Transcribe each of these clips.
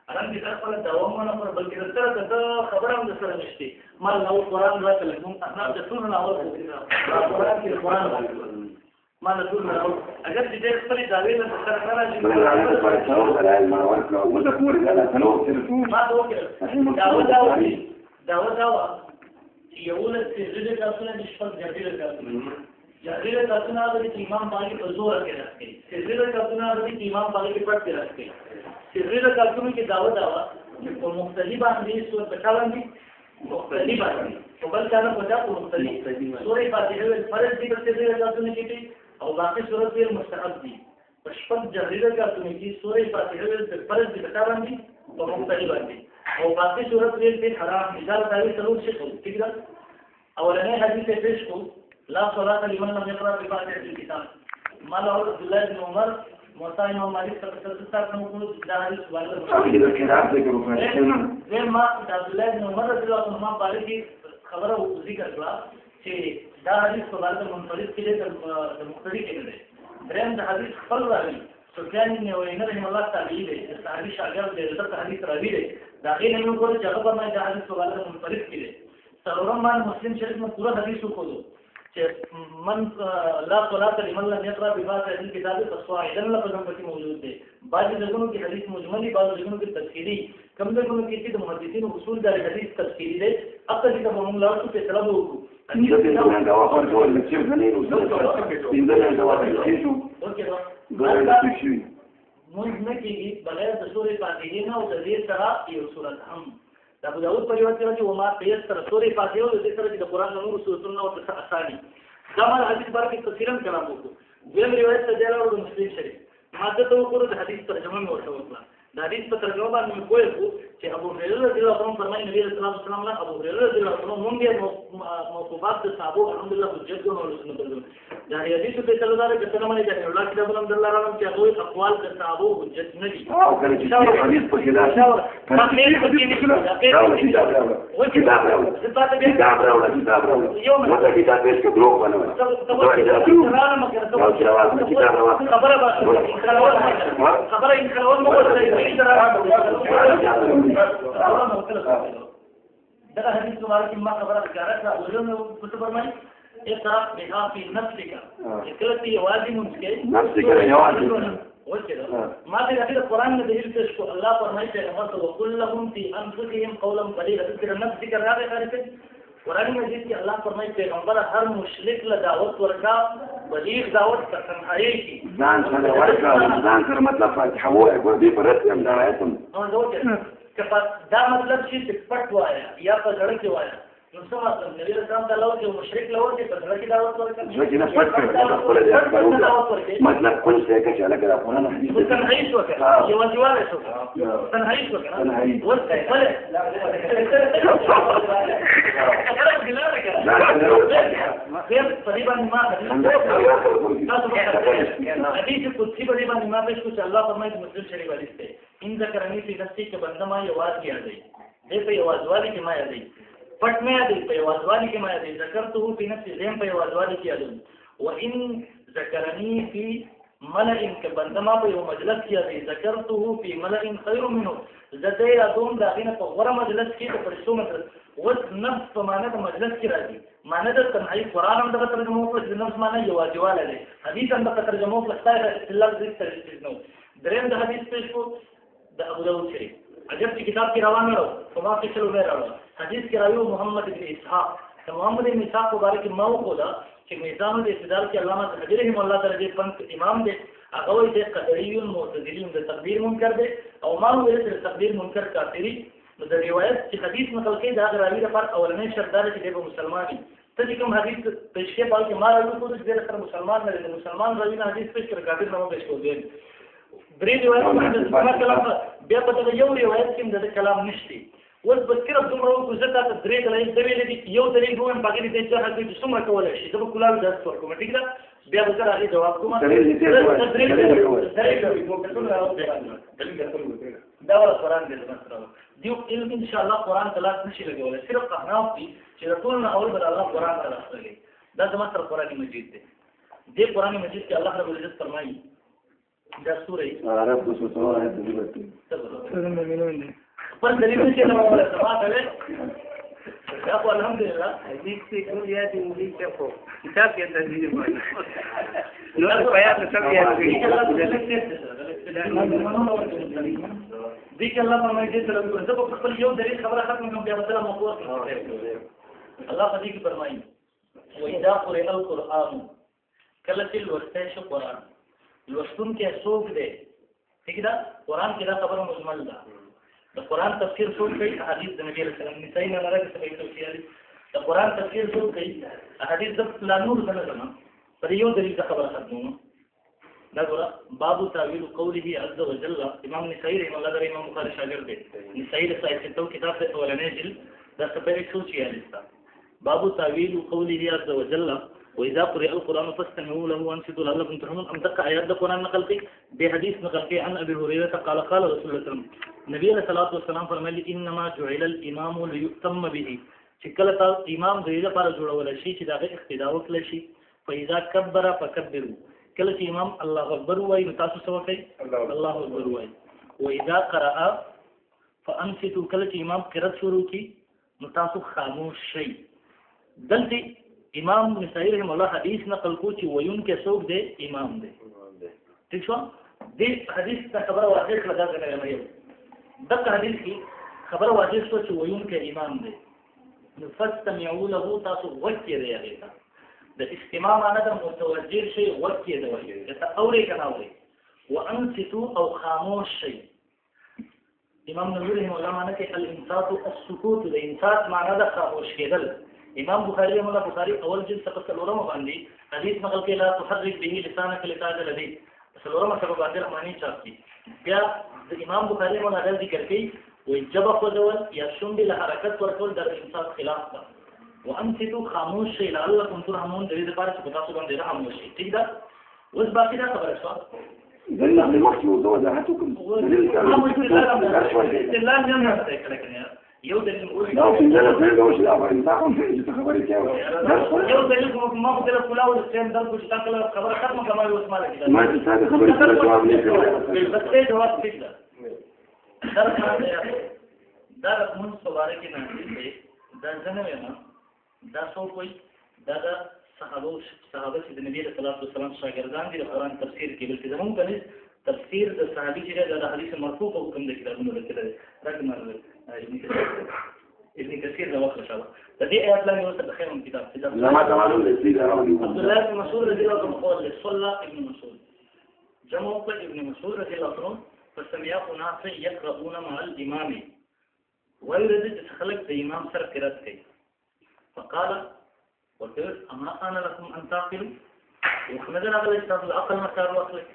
الان دې خپل دوامونه پر بلکې سره د خبره هم سره نشته ما نو قرآن راته لګون احنا د ټول نه اول قرآن کې قرآن ما نه ټول نه اگر دې خپل داوی له سره نه راځي ما یوله سجده کاسونه د شپږ جبیره کاسونه جبیره کاسونه د امام باندې په زور کې راځي سجده کاسونه د امام باندې په پټ کې راځي سجده کاسونه کې داوا په مختلف باندې سور په باندې مختلف باندې په بل ځای په ځای مختلف سورې فاتحه فرض دي په سجده کاسونه کې او باقي سورې یې مستحب دي په شپږ جبیره کاسونه کې سورې فاتحه فرض دي په باندې په مختلف باندې او باقي صورت دې حرام مثال داوی ضرور شي ٹھیک ده اولنې حدیث پیش کو لا صلاة لمن لم يقرأ بفاتحة الكتاب ما له عبد الله بن عمر موطا امام مالک تفسیر نو دا حدیث والے زه ما عبد الله بن عمر رضی الله عنهما باندې خبره ذکر کړه چې دا حدیث په اړه منفرد کړي د مختلف کې نه درېم د حدیث خپل راوي سفیان بن عیینه رحمه الله تعالی دی صحابي شاګرد دی د حدیث راوي دی دا غیر نو کوم چې هغه باندې د حدیث په اړه منفرد کړي سلورم باندې مسلم شریف میں پورا حدیث وکړو چې من لا صلاة لمن لم يقرأ بفاتحة الكتاب فصاعدا لفظ پکې موجود دی بعض ځایونو کې حدیث مجملی بعض ځایونو کې تفصیلی کوم ځایونو کې چې د محدثینو اصول د حدیث تفصیلی دی اصل کې موږ لا څه په طلب وکړو موږ نه کېږي بغیر د سورې فاتحې نه او د دې سره یو سورت هم د ابو داود په روایت کې وما تيسر سورې فاتحه او د دې سره د قرآن نور سورتونه او د اساني دا مال حدیث باندې تفصیلا کلام وکړو دیم روایت ته دی راوړو مسلم شریف ماده ته وګورو د حدیث ترجمه مې ورته وکړه د حدیث په ترجمه باندې مې کوی چې ابو هريره رضی الله عنه فرمایي نبی رسول الله صلی الله علیه وسلم ابو هريره رضی الله عنه مونږه موقوفات د صحابه الحمدلله حجت او سنت دي دا حدیث په تلدار کې څنګه باندې د الله کتاب الحمدلله راوم چې هغه اقوال د صحابه حجت نه دي او کله چې حدیث په کې دا کتاب راوړل یو مته کتاب پیش کې دروغ بنوي خبره انکارول مو دا حدیث مبارک ما خبره ذکر ورنه څه فرمایي اقرا بها في نفسك کلتي واجب مسکه نفسك یوازې وکړه ما دې د قرآن نه دلیل پیش کو الله فرمایي چې هغه وقل لهم في انفسهم قولا بليغا ذکر نفسك راغی خارج قرآن مجید کې الله فرمایي پیغمبر هر مشرک له دعوت ورکا بلیغ دعوت ته تنهایی کی ځان سره ورکا ځان سره مطلب فاتحه وایي ګور دې پرته هم دا آیتم دا مطلب چې پټ وایا یا په ځړ کې وایا نو څه مطلب نبی رسول الله تعالی او مشرک له ورته په ځړ کې دعوت ورکا چې نه پټ کړی مطلب کوم څه کې چې لګا قرآن حدیث تنهایی شو کړه یو ځواله شو تنهایی شو کړه ورته حدیث قدسی بڑی باندې ما پیش کو چې الله فرمایي مسلم شریف حدیث ته ان ذکرنی فی نفسی کې بنده ما یواز کیا دی دې په یوازوالي کې ما یادی پټ مې یادی په یوازوالي کې ما یادی ذکرته فی نفسی زم په یوازوالي کې یادی و ان ذکرنی فی ملئ کې بنده ما په یو مجلس کې یادی ذکرته فی ملئ خیر منه زده یادوم دا غینه په غره مجلس کې په پرشتو مجلس وس نفس په معنا د مجلس کې راځي معنا د تنهایی قرآن هم د ترجمه په د نفس معنا یو واجباله دی حدیث هم د ترجمه په لختای استدلال دې نو درېم د حدیث پیش کو د ابو داود شریف عجب چې کتاب کې روان راو په ما کې چلو نه راو حدیث کې راوي محمد بن اسحاق د محمد بن اسحاق مبارک ما وکړه چې میزان الاعتدال کې علامه حجری رحم الله تعالی دې پنځ امام دې هغه وایي چې قدری معتدلین د تقدیر منکر دي او ما وایي چې تقدیر منکر کافری نو د روایت چې حدیث نقل کوي دا راوي لپاره اولنې شرط دا چې د مسلمانۍ ته چې کوم حدیث پیش کې پاو کې ما راوي کو چې د مسلمان نه د مسلمان راوي نه حدیث پیش کړ کافر نه پیش کوي درې روایت د کلام بیا په یو روایت کې د کلام نشتی ول بذکر دومره کو زکه ته درې دلایل د ویل دي یو دلیل دوم باقي دي چې حدیث څومره کولای شي د کلام درس ورکوم ټیک ده بیا به هغه جواب کوم دا ولا قرآن دې مثلا دیو علم ان شاء الله قرآن تلاش نشي لګولای صرف احناف دي چې ټول نه اول بل الله قرآن تلاش کوي دا د مصر قرآن مجید دی دې قرآن مجید کې الله رب العزت فرمایي دا سورې عرب د سوسو آیت دی بټي پر دلیل چې نو ولا سماعت له دا خو الحمدلله دې څه کوم یا دې دې څه کو کتاب کې تدریس وایي نو په پیاس څه بیا دې کې الله فرمایي چې تر څو په خپل یو دلیل خبره ختم کوم بیا مثلا موضوع الله په دې کې فرمایي وإذا قرئ القرآن کله چې لوستل شو قرآن لوستون کې څوک دی ٹھیک ده قرآن کې دا خبره مجمل ده د قرآن تفسیر څوک کوي حدیث د نبی رسول الله نسائی نه راځي چې تفسیر د قرآن تفسیر څوک کوي حدیث د پلانور نه پر یو دلیل خبره ختمه دا ګوره باب تعویل قوله عز وجل امام نسائی رحمه الله د امام بخاری شاګرد دی نسائی له صحیح ستو کتاب ته ولنه جلد دا سپېره سوچي الستا باب تعویل قوله عز وجل واذا قرئ القران فاستمعوا له وانصتوا لعلكم ترحمون ام تک آیات د قران نقل کی به حدیث نقل کی عن ابي هريره قال قال رسول الله صلی الله علیه وسلم نبی علیہ الصلوۃ والسلام فرمایلی انما جعل الامام ليؤتم به چې کله تاسو امام دې لپاره جوړول شي چې دا اقتدا وکړي شي فاذا كبر فكبروا کله چې امام الله اکبر وایي تاسو څه وکړئ الله اکبر وایي واذا قرأ فانصتوا کله چې امام قرأت شروع کی تاسو خاموش شئ دلته امام نسائی رحم الله حدیث نقل کو چې ویون کې څوک دی امام دی ٹھیک شو دې حدیث ته خبره واضح لگا غنه مې دغه حدیث کې خبره واضح شو چې ویون کې امام دی نو فاستمعوا له تاسو وکړئ هغه د استماع معنی د متوجه شي وکړئ د وجه ته اوري کنه اوري وانصتوا او خاموش شي امام نووي رحم الله معنی کې الانصات السکوت د انصات معنی د خاموش کېدل امام بخاری رحمه الله بخاری اول جلد صفحه 4 باندې حدیث نقل کې لا تحرك به لسانك لتعجل به 4 صفحه باندې معنی چاپي بیا د امام بخاری رحمه الله ذکر کوي وي جب خذول یا شوند له حرکت ورکول د انصاف خلاف ده وانصتوا خاموش شي لعلكم ترحمون د دې لپاره چې تاسو باندې رحم وشي ٹھیک ده اوس باقي دا خبره شو دلیل عن المحكم وضاحتكم استدلال نه راځي کله یو دلیل لا في ذلك ما يدوش الأمر إنتاهم في تخبري كيف یو دلیل ما خو دلته کلاو د سیم درکو چې تاسو خبره ختمه کمال اوس مال کې ما تستاهل خبري كيف جواب ليك بس ته جواب ٹھیک ده دا موږ مبارک نه دي دا څنګه وینا دا څو کوئی دا صحابه چې د نبی صلی الله علیه وسلم شاګردان دي د قرآن تفسیر کې بلکې زموږ کني تفسیر د صحابي چې د حدیث مرفوع او کوم د کتابونو لیکل دي راځي ابن كثير ده وقت شاء الله فدي آيات لا يوصل بخير من كتاب لما تعالوا لسيد عبد الله بن مسعود رضي الله عنه قال صلى ابن مسعود جمع ابن مسعود رضي الله عنه فسمع ناس يقرؤون مع الإمام ويرد تخلق الإمام سر قرات كي فقال وقال أما أنا لكم أن تعقلوا وخمدنا على الإستاذ العقل مسار وأخلق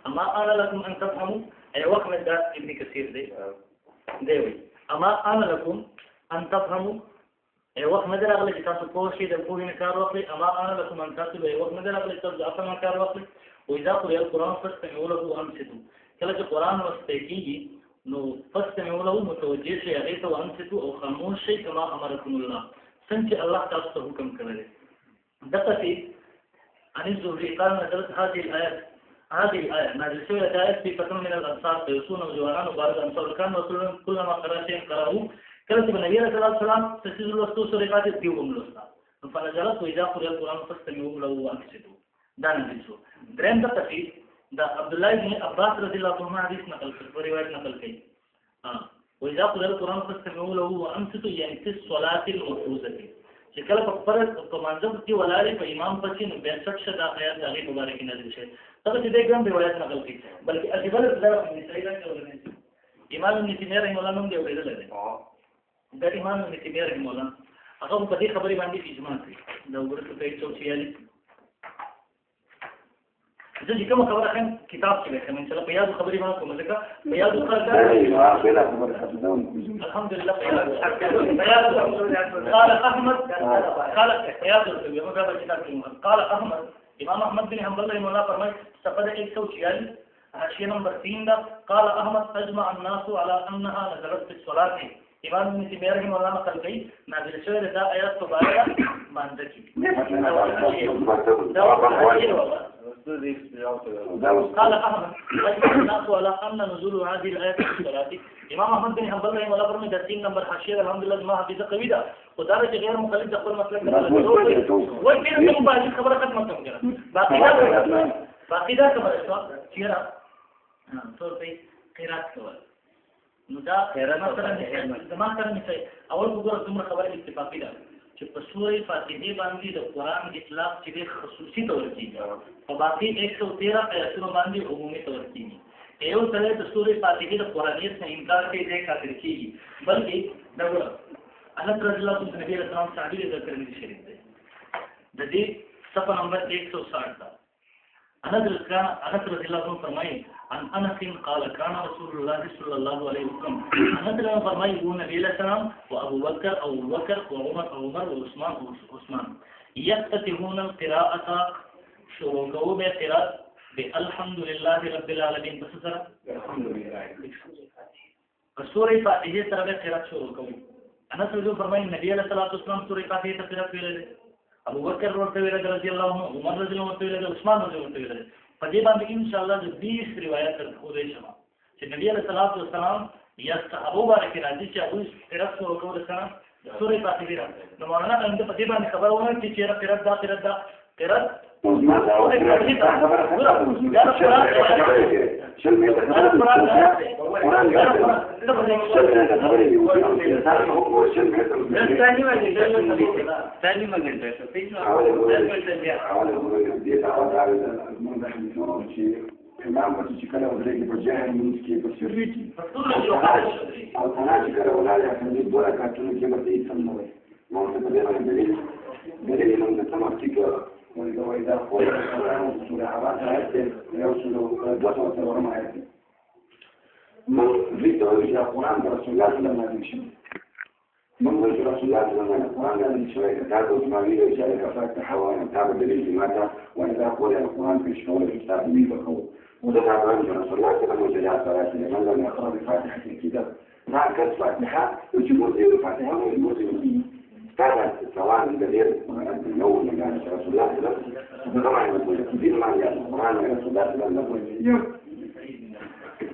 أما أنا لكم أن تفهموا أي وقت من ذات ابن كثير ديوي اما انا لكم ان تفهموا اي وقت مدر اغلى تاسو کوشي د پوهې نه کار واخلي اما انا لكم ان تاسو اي وقت مدر اغلى تاسو ځکه نه کار واخلي واذا قرئ القران فاستمعوا له وانصتوا کله چې قران واستيږي نو فاستمعوا له متوجه شي هغه ته وانصتوا او خاموش شي كما امركم الله څنګه الله تاسو ته حکم کړی دغه چې ان الزهري قال نزلت هذه الآية نازل شوية آيات في فتن من الأنصار فيسون وجوانان وبارد الأنصار كانوا رسولهم كلما قرأتهم قرأوا كانت من النبي صلى الله عليه وسلم تسجد الوسط سوريقات فيهم الوسطى فنزلت وإذا قرئ القرآن فاستمعوا له وأنصتوا دا نازل شو درين دا تفسير دا عبد الله بن عباس رضي الله عنه حديث نقل في رواية نقل كي وإذا قرئ القرآن فاستمعوا له وأنصتوا يعني في الصلاة المفروضة چې کله په فرض په منځ کې ولاري په امام پسې نو 62 شدا آیات هغه مبارک نازل شي دا چې دې ګرام روایت نقل کړي بلکې اجبل الله بن سعيد راځي امام ابن تیمیه رحمه الله نوم دی ویل لري دا امام ابن تیمیه رحمه الله هغه په دې خبرې باندې اجماع کړی دا وګورئ په 146 زه کوم خبره هم کتاب کې لیکم ان شاء الله په یاد خبرې باندې کوم ځکه په یاد الحمدلله قال احمد قال احمد امام احمد بن حنبل رحمه الله فرمای صفحه 146 حاشیه نمبر 3 دا قال احمد اجمع الناس على انها نزلت في الصلاه امام ابن تیمیه رحمه الله نقل کوي نازل شوی دا آیات په اړه باندې کې قال احمد الناس على ان نزول هذه الايات في الصلاه امام احمد بن حنبل رحمه الله فرمایي د 3 نمبر حاشیه الحمدلله ما حافظه قوي ده خدا چې غیر مخالف د خپل مسلک نه وایي په دې باندې خبره ختمه کوم باقي دا خبره چې را ټول په قرات کول نو دا مثلا زموږ سره مثال اول وګوره دومره خبره اتفاقی ده چې په سورې فاتحه باندې د قران اطلاق چې خصوصي تور کیږي او باقي 113 آیاتونو باندې عمومي تور کیږي یو سره د سورې فاتحه د قرانیت نه انکار کوي ځکه کافر کیږي بلکې دا وګوره الله رضی الله عنه نبی رسول الله صلی الله علیه وسلم شریف ده د دې صفحه نمبر 160 ده انس رضی الله عنه فرمایي عن انس قال كان رسول الله صلى الله عليه وسلم انس فرمایي هو نبی علیہ السلام و ابو بکر وعمر وعثمان يفتتحون القراءه شروع کوو به قرات بالحمد لله رب العالمين بس سره الحمد لله سورة فاتحه سره به قرات شروع کوو انس رضی الله فرمایي نبی علیہ الصلوۃ والسلام سورة فاتحه ته قرات ویل ابو بکر رضی الله عنه عمر رضی الله عنه عثمان رضی الله عنه په دې باندې ان شاء الله د 20 روایت خو دې شمه چې نبی علیہ الصلوۃ والسلام یا صحابه باندې راځي چې هغه قرات شروع کول سره سورې فاتحه را نو مولانا هم په دې باندې خبر ونه چې چیرې قرات امام بچی چې کله ودرېږي په جهل منځ کې په سري کې او ثنا چې کله ولاړې هغه دې دوه رکعتونو کې به هیڅ هم نه وایي نو ته په دې باندې دلیل موږ ته مخکې کړو وإذا قرأ القرآن سورة عباد آيات يوصل دوة ورمى آيات من ذكر وجه القرآن برسول الله صلى الله عليه وسلم من وجه رسول الله صلى الله عليه وسلم القرآن الذي شوية كتاب وإسماعيل وشارك فاتحة وكتاب الدليل لماذا وإذا قرأ القرآن في شمول الكتاب به فقهو وذكر عنه رسول الله صلى الله عليه وسلم من لم يقرأ بفاتحة الكتاب نعكس فاتحة وجمهور الفاتحة والمسلمين كانت سواء دليل النوم من رسول الله صلى الله عليه وسلم طبعا كثير من القرآن من رسول الله صلى الله عليه وسلم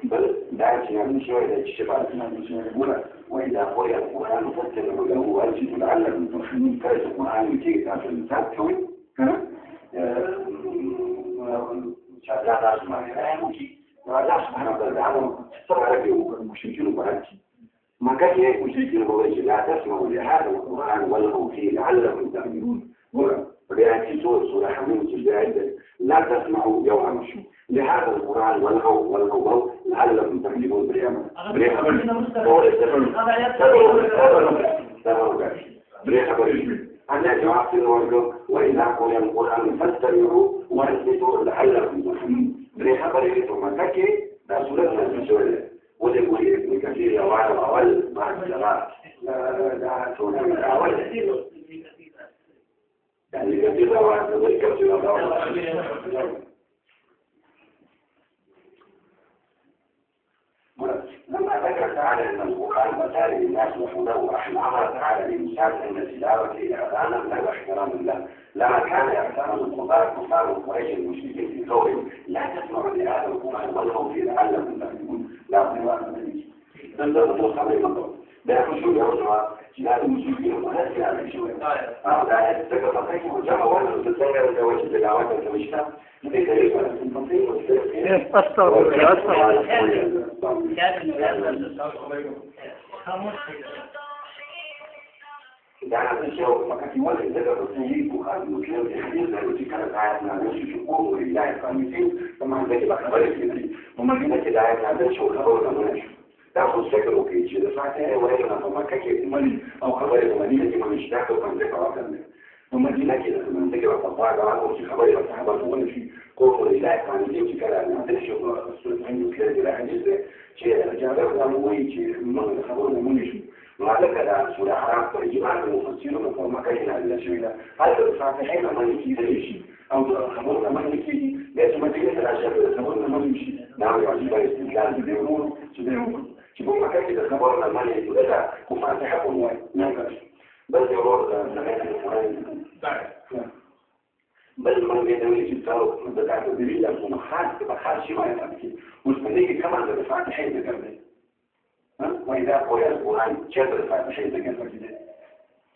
بل دعت من شوية الشباب يقول وإذا قرئ القرآن فاستمعوا له وأنصتوا لعلكم ترحمون كيف القرآن يجيك تعرف الإنسان كوي شهادات أسماء الله سبحانه وتعالى طبعا لك المشركين وبركي ما كان هيك مشركين بوجه لا تسمعوا لهذا القرآن والغوا فيه لعلكم تعقلون ولهذه سورة حميم لا تسمعوا يوم شو لهذا القرآن والغوا لعلكم تعقلون بريحة أنا جوابت الوجه وإذا قرئ القرآن فاستمعوا وأنصتوا لعلكم ترحمون بريحة بريحة ما تكي لا سورة سورة ولكل ابن كثير وعلى الأول بعد الجراء لا سورة من الأول يعني كثير وعلى لما ذكر تعالى أن القرآن مثال للناس وهدى ورحمة أمر تعالى للإنسان أن تلاوته إعلانا له واحتراما له لما كان يعترض الكفار قريش المشركين في قولهم لا تسمعوا لهذا القرآن والغوا فيه لعلكم تعقلون لا قراءة منه تنظر خبر المطلوب لكن شو يوضع جلال المشركين ولا جلال شوية لا يتكفى قيس وجمع وانا تتغير الزواج الدعوات المجتمع لذلك يجب أن تنفصل يعني الشيء فقط يولد ذكر السيد وخارج المسلم في حديث التي كانت عادنا نمشي شكوه لله القانتين ثم ذلك خبر الكثير وما كنا كده عادنا نمشي وخبرنا منشي تأخذ شكل وكيتش دفعتها وإذا فما كاكي مالي أو خبر المدينة كما نشتاك وكان ذكر وكان ومدينة كده ثم ذكر وطبعا دعانا وشي خبر وصحبات ونشي قوة لله القانتين كلا نمشي وخبرنا كده لحديث شيء جابر ونوي شيء من خبرنا منشي وهذا كذا سورة حرام فإجماع المفسرون فما كان إلا شيئا هذا الفاتحين ما يكيد شيء أو خبرنا ما يكيد لازم مدينة الأشياء خبرنا ما يمشي نعم يعجب الاستدلال بديون چې په مکه کې د خبرو نه منې ده خو فاتحه به ووایي نه کړی بل یو ورور د قرآن بل من بيدوي چې تاسو د تاسو د ویل په خاص په خاص شي وایي چې اوس په دې کې کومه د فاتحه ذکر دی ها وإذا قرئ القرآن چې د فاتحه ذکر دی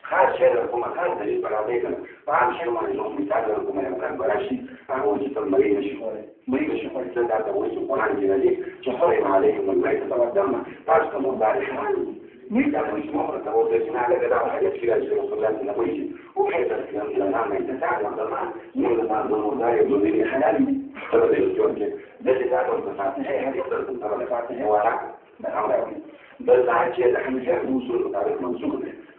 خاص شی د کومه خاص دلیل برابر کړي په هر شی باندې نو مثال د کومه یو کار براشي هغه چې تل مری نشي مری نشي په څه دا د وایي قرآن کې راځي چې حرم علیهم الميتة والدم تاسو کوم داري مش تعرف مش مفرد هو ده جماعة كده حاجة كده زي رسول الله صلى الله عليه وسلم وحيث الكلام إلى نعم يتساعد وضمان من بعض لا يضلني حلالي تبدأ الجوج ده اللي تعرف بفاتحة هذه يقدر تنتظر بفاتحة وراء بل بعد شيء نحن جاء وصول تعرف منسوخ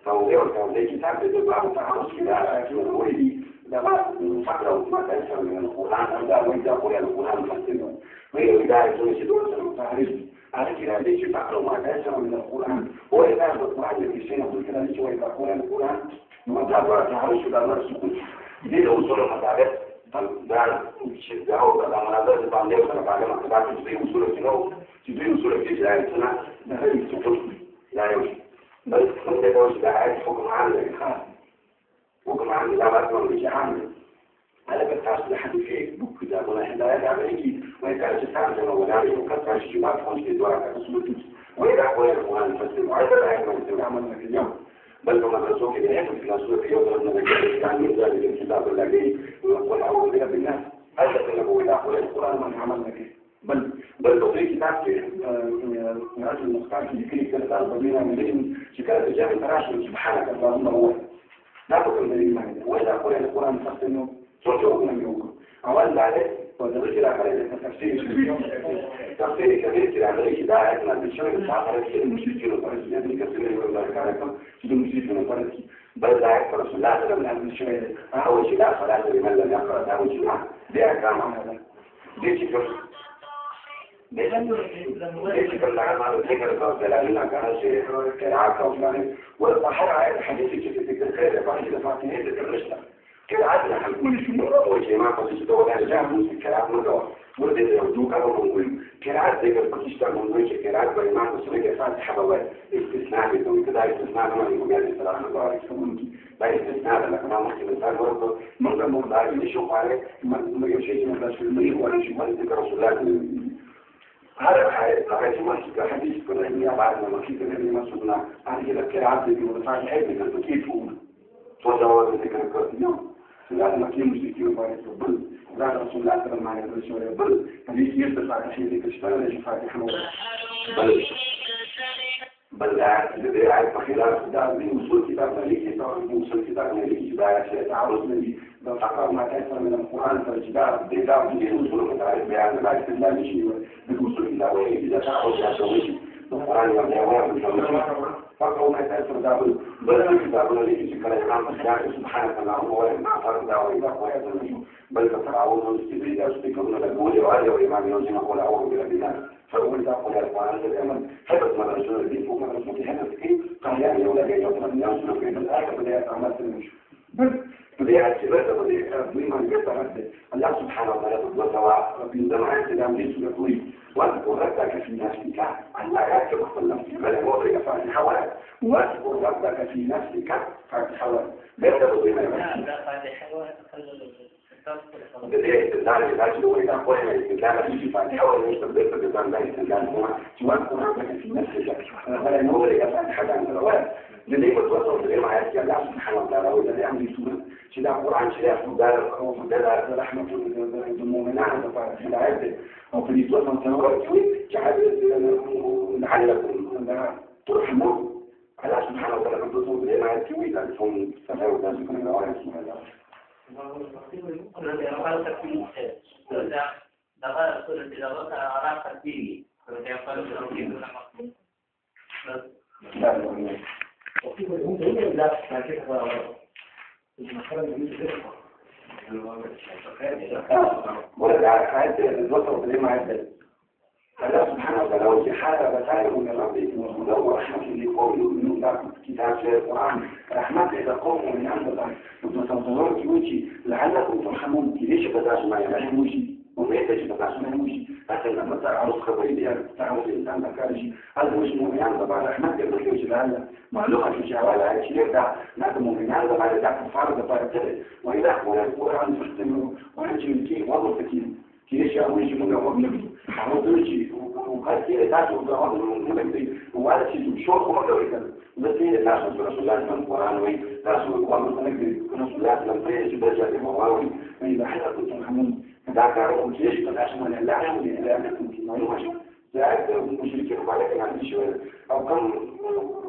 توضيع وتوضيع كتاب بعض تعرف كده على كده ولدي ده بعض فقرة وما تنسى من القرآن ده وإذا قرأ القرآن فاستمعوا وإذا يجوز دون تعرف على كده ليش فقروا ما تأثر من القرآن وإذا القرآن الذي سينه كده ليش وإذا قرأ القرآن وما تعرفش ده مرسوم دي الأصول المتعرف ده الشدة أو ده مناظر الباندية وسنة بعد ما تبعت تدري أصول الجنوب تدري أصول الجزائر سنة ده هي السقوط لا يوجد بل من ده دوش ده عايز حكم عام للإخاف حكم عام لا بد من وجه عام على كتاس لحد فيسبوك كده ولا هدايات عملية ويكاد تستعمل ولا يكاد تجمع فونس لدورة الرسول وإذا قوي القرآن فسر وإذا لا يعمل عملنا في اليوم بل كما رسول كده يعمل في الأسود في يوم من الجيش عن من ذلك الكتاب الذي ويقول أعوذ بالله بالناس هل تقول إذا قوي القرآن من عملنا كده بل تقول كتاب في رجل المختار في ذكر كده ضميرا من شكاية الجامع تراشل سبحانك اللهم هو لا تقول بالإيمان وإذا قوي القرآن فسر صوتهم من يوم أول بعد وذلك على تفسير كبير على ذلك ده عندنا بالشيء الآخر المشركين والفرس يعني كثير من الله عليكم شنو المشركين والفرس بل لا يكفر رسول الله صلى الله عليه وسلم أول شيء لا صلاة لمن لم يقرأ أول شيء ده أحكام هذا ليش ليش كل عام ذكر قول لنا كان شيء كعاقة وفلان والصحراء الحديث في الخير بعد فاتنه ذكر كده عادة حنقول شنو أول شيء ما قصدي تقول أنا جاهز في كلام ولا وده يودوك أو نقول كده عادة ذكر بتشتغل من وجه كده عادة بيمان بسمجة فاتحة بقى استثناء بدون كده استثناء ما يقول يعني السلام الله يسمونه لا استثناء لكن ما ممكن الإنسان برضه من مقدار اللي يشوف عليه ما يجي شيء من الناس في المية ولا شيء ما ذكر رسول الله هذا حاجة ما شفت حديث كنا هي بعد ما كيف النبي ما شفنا عن كده كده عادة يقول فاتحة حيث كيف هو توجه ذكر اليوم لا مكين مشركين وبارك بل لا رسول الله صلى الله عليه وسلم بل هذه يرتفع شيء ذيك اشتغل شيء فاتح بل لا الذي عارف خلاف ده من وصول كتاب مالكي طبعا من وصول كتاب مالكي جباية شيء تعرض من لو تقرأ ما تيسر من القرآن فالجباية بيدار من وصول متعرف بيان لا استدلال شيء بوصول كتاب إذا تعرض يا شويش القرآن والجواب فقروا ما تأثر داخل بل الكتاب الذي في كلام الله سبحانه اللهم وما فرض وإذا قويت النجوم بل تتعاونون استدريدا تستيقظون للقول وآله وإمام يوزن قول أعوذ بالله بالله فأقول إذا قول القرآن الأمن حدث مدرسون الدين فوق مدرسون في حدث كيف قال يعني أولاد يوم من يوزن في الآخر بدأت أعمال النجوم بدأت سبات بدأت مما يقدر الله سبحانه وتعالى وسواء عندما اعتدام ليس يقول واذكر ربك في نفسك ألا يكتب نفسك بل وضعك فاتحوال واذكر ربك في نفسك فاتحوال لا تبغي ما بدأت الدار الأجل وإذا قلنا الاستدلال في فاتحوال يستبدل بضم لا استدلال هو واذكر ربك في نفسك بل وضعك فاتحوال لذلك توصل إلى ما يأتي الله سبحانه وتعالى وإذا يعمل سورة شداء القرآن شداء مدار أو مدار رحمة المؤمنين في العبد أو في الإسلام تنورت لعلكم ترحمون الله سبحانه وتعالى توصل إلى ما يأتي وإذا لكم تفاوت ذلكم من الأوائل اسمه الله ولد عدد الوصف اللي ما عدد الله سبحانه وتعالى وجه حالة بسائر من ربهم وهدى ورحمة لقوم يؤمنون لكم كتاب في القرآن رحمة إذا قوم من عند الله وتصورون كيوتي لعلكم ترحمون كيفيش بداش ما يرحموشي امید ده چې په تاسو باندې وشي څنګه په تعارض خبرې دي تعارض انسان د کار شي هلته وشي مؤمنان د باندې رحمت دی نو چې دا معلومه شي چې حواله چې دا د مؤمنان د باندې د کفار د لپاره څه وإذا قرأ القرآن فاستمعوا وأنصتوا فيه وأنصتوا كيش أقول شيء من قبل نبي أقول شيء وقال كذا تاسو قبل نبي ولا شيء شو هو ده كذا بس هي تاسو رسول الله من القرآن وي تاسو قبل نبي رسول الله لم تيجي برجع لمواوي فإذا حدا كنتم حمون ذاك أقول كيش تاسو من الله يعلم إلى أنكم معلومة ذاك المشركين عليك يعني شو أو كم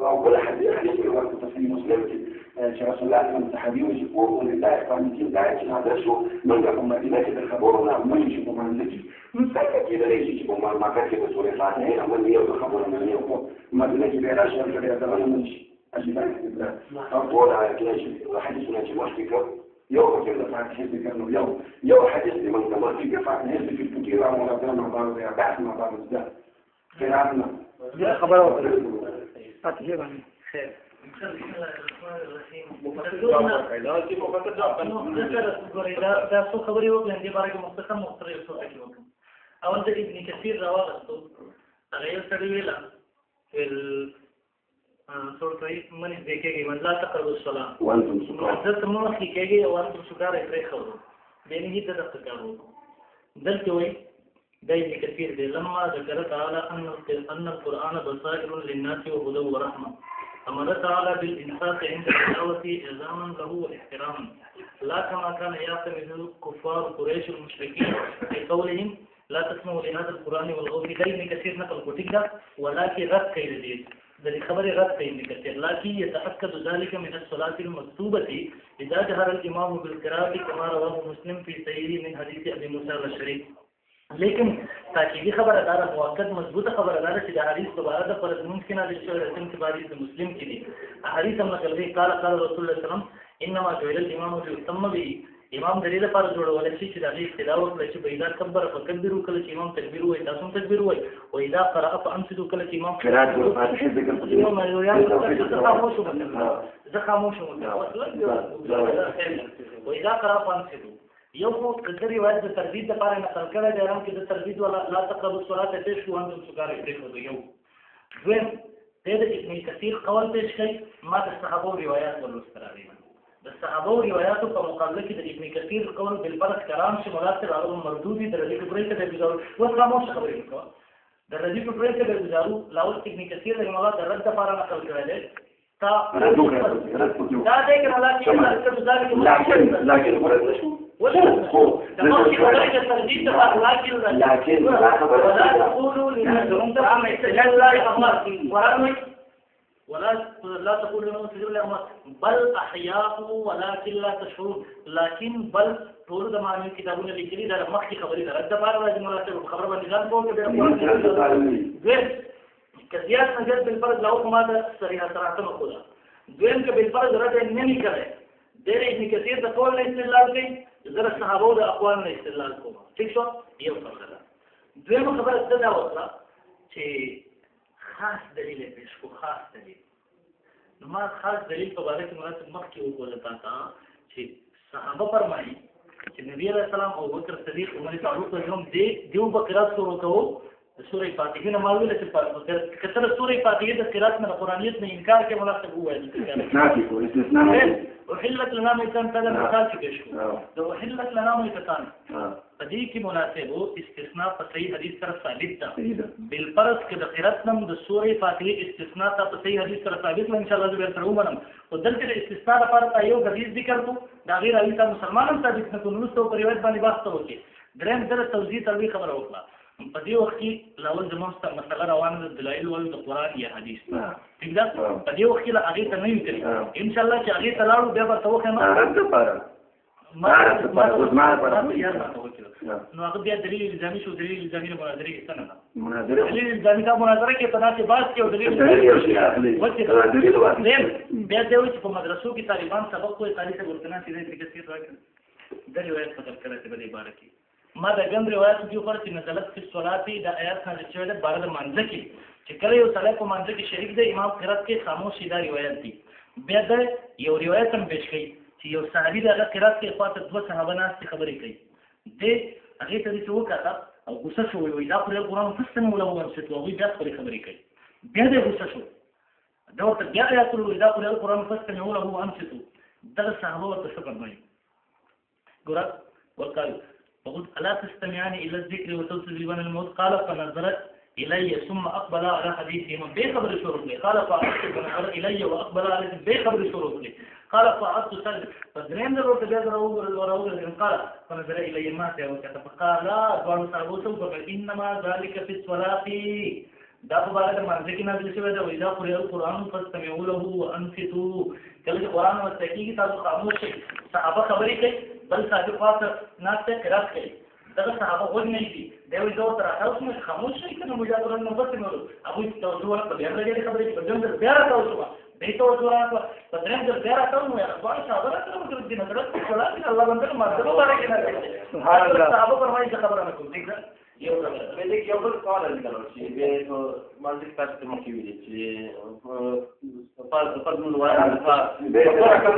أو كل حد يحدث في وقت تصميم مسلم رسول الله من صحابي ويقول لله قانتين داعي هذا شو من قبل مدينة الخبرنا من يشوفوا من نجي من ساكت كده ليش يشوفوا ما كان كده سوري فاتحين أما اللي يوم خبرنا من يوم مدينة كبيرة عشان كده تمام من شيء أجيبان كده أقول على كده شيء حديثنا شيء مشتكى يوم كده فاتحين كانوا يوم حديث من قبل كده فاتحين في الكتير ولا كان مع بعض يا بعث مع بعض ده كده عندنا خبر خير دا څو خبرې وکړم دې باره کې مختصر یو څه ټکي وکړم. اول د ابن کثیر راوغستو هغه یو سړی ویله سورتوي منې دې کېږي من لا تقربوا الصلاة دلته مخکې کېږي او انتم سکارى پرېښودو بیا نه دې دغه کار وکړو. دلته وایي دا ابن کثیر دی لما ذکر تعالی ان القرآن بصائر للناس وهدى ورحمة أمر تعالى بالإنصات عند التلاوة إعظاما له واحتراما لا كما كان يعتمد كفار قريش المشركين في قولهم لا تسمعوا لهذا القرآن والغوا فيه. ابن كثير نقل كتير ولكن رد كيد ذلك خبر رد كيد كثير لكن يتأكد ذلك من الصلاة المكتوبة إذا جهر الإمام بالقراءة كما رواه مسلم في صحيح من حديث أبي موسى الأشعري. لیکن تاکیدی خبردار موقت مضبوط خبردار چې د حدیث دوباره د فرض ممکنه د شوی رسم کې باري د مسلم کې دي حدیث هم نقل دی قال رسول الله صلی الله علیه وسلم انما جعل الامام ليتم به امام د دې لپاره جوړول شي چې د هغې اقتدا وکړي چې اذا كبر فكبروا کله چې امام تکبیر وایي تاسو هم تکبیر وایي و اذا قرأ فانصتوا کله چې امام قرأت والفاتحه ذکر زه خاموش وم و اذا قرأ فانصتوا یو خو د روایت د تردید لپاره نقل کړی دی هم کې د تردید ولا لا تقربوا الصلاة پیش شو انتم سکارى پرېښودو یو دویم دی د ابن کثیر قول پیش کړي ما د صحابو روایات ولوست راغلي د صحابو روایاتو په مقابله کې د ابن کثیر قول بالفرض کرام چې مراد تر هغه مردود دي د رضی کبرې ته د ګزارو و خاموش خبرې وکړه د رضی کبرې ته د ګزارو لاول ابن کثیر د مولا د رد لپاره نقل کړی دی تا دا دې کې لکن لكن ولا تقولوا لا تقولوا لمن تجروا لأموات بل أحياء ولكن لا تشعرون لكن بل طول زمان كتابون اللي دا مخي خبري دا رد بار راجع مراتب خبر بنظام فوق غير كزيات نجد بالفرض لو ما دا صراحة مقولة دوين بالفرض رد نمي كله دير ابن كثير دا قول استدلال کوي زره صحابو د اقوال نه استدلال کوم ٹھیک شو یو خبره ده دویمه خبره څه دا وکړه چې خاص دلیل پیش کو خاص دلیل نو ما خاص دلیل په اړه کې مراتب مخکې وکړل تا چې صحابه فرمایي چې نبی علیہ السلام او بکر صدیق عمر فاروق هم دیو بقرات شروع کوو سورې فاتحه نه معلومه چې کثر سورې فاتحه د قرات نه قرآنیت نه انکار کې مناسب وایي استثناء وحلت لنا ميتان كذا مثال کې شو د وحلت لنا ميتان دې کې مناسب استثناء په صحیح حدیث سره ثابت ده بالفرض کې د قرات نم د سورې فاتحه استثناء ته په صحیح حدیث سره ثابت ان شاء الله زه به تر ومنم او دلته د استثناء لپاره یو حدیث ذکر کو دا غیر علی ته مسلمانان ثابت نه کوي نو څو په روایت باندې بحث وکړي درېم در توضیح تلوي خبره وکړه په دې وخت کې لاول زموږ ته مسله روانه ده دلایل ول د قرآن یا حدیث ٹھیک ده په دې وخت کې هغه ته نه وکړي ان شاء الله چې هغه ته لاړو بیا به توخه ما رد لپاره نو هغه بیا دلیل الزامي شو دلیل الزامي نه مناظره کې څنګه مناظره دلیل الزامي دا مناظره کې په داسې باس کې او دلیل بیا دی چې په مدرسو کې طالبان سبق کوي تاریخ ورتنه چې دې کې څه راځي د روایت په تر کړه په دې باره کې ما د ګم روایت دی خو چې نزلت په صلاتي د آیات نه چې د بار د منځ کې چې کله یو سړی په منځ کې شریک دی امام قرات کې خاموشي دا روایت دی بیا د یو روایت هم پیش کړي چې یو صحابي د قرات کې خاطر دوه صحابه ناس خبرې کوي د هغې ته دې چې وکاته او غوسه شو وایي دا خو قرآن فاستمعوا له وانصتوا هغوی بیا خپلې خبرې کوي بیا دې غوسه شو دا ورته بیا آیات وایي دا خو قرآن فاستمعوا له وانصتوا دغه صحابه ورته څه فرمایي ګوره وقالوا فقلت ألا تستمعان إلى الذكر وتنصرون الموت قال فنظرت إلي ثم أقبل على حديثهم بخبر شروط لي قال فأعدت فنظر إلي وأقبل عليهم بخبر شروط لي قال فأعدت سجد فدرين ذروت جاز وراود قال فنظر إلي ما سيوكت فقال لا أدوان صحبوسهم فقال إنما ذلك في الصلاة دا مبارک منځ کې نازل شوی دا وإذا قرئ القرآن فاستمعوا له وأنصتوا کله چې قرآن ورته کېږي تاسو خاموش شئ صحابه خبرې کوي بل صادق خاطر ناشته قرات کوي دغه صحابه غوږ نه دي دا وایي دا تر تاسو مې خاموش شئ کنه مجا قرآن نو بس نو ابو توجه ورته بیا لګي خبرې په دغه بیا راځو دې توجه راځو په درېم ځل بیا راځو نو یا ځوان صحابه راځو د دې نظر صلاة الله باندې مرتبه مبارک نه سبحان الله صحابه فرمایي خبره نه کوم ٹھیک ده یو بل سوال لیکلو چې به مالک تاسو ته مخکې ویلي چې په نو وایي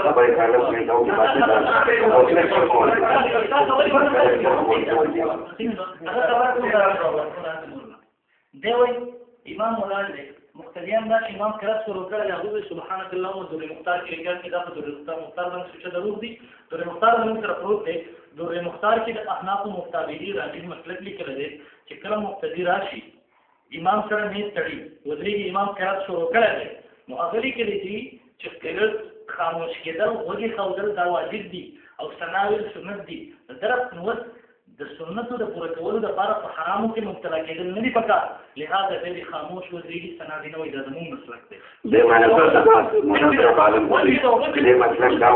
خبرې کارو کې دا او دوی امام مولانا مقتدیان دا امام قرات شروع کړل هغه سبحانك اللهم ذل مختار کې رجال کې دا په مختار باندې څه ضرور دي ذل مختار باندې سره پروت دی ذل مختار کې د احناف مقتدی راځي مطلب لیکل دی چې کله مقتدی راشي امام سره نه تړي ودري امام قرات شروع کړل نو هغه لیکل دي چې کله خاموش کېدل وږي خودل دا واجب دي او سناوي سنت دي درس نو د سنتو د پوره کولو لپاره په حرامو کې مبتلا کېدل نه دي پکار لہذا دې خاموش ودرېږي سنادي نه وي دا زموږ مسلک دی دې معنی مناسب عالم دی دې مسلک دا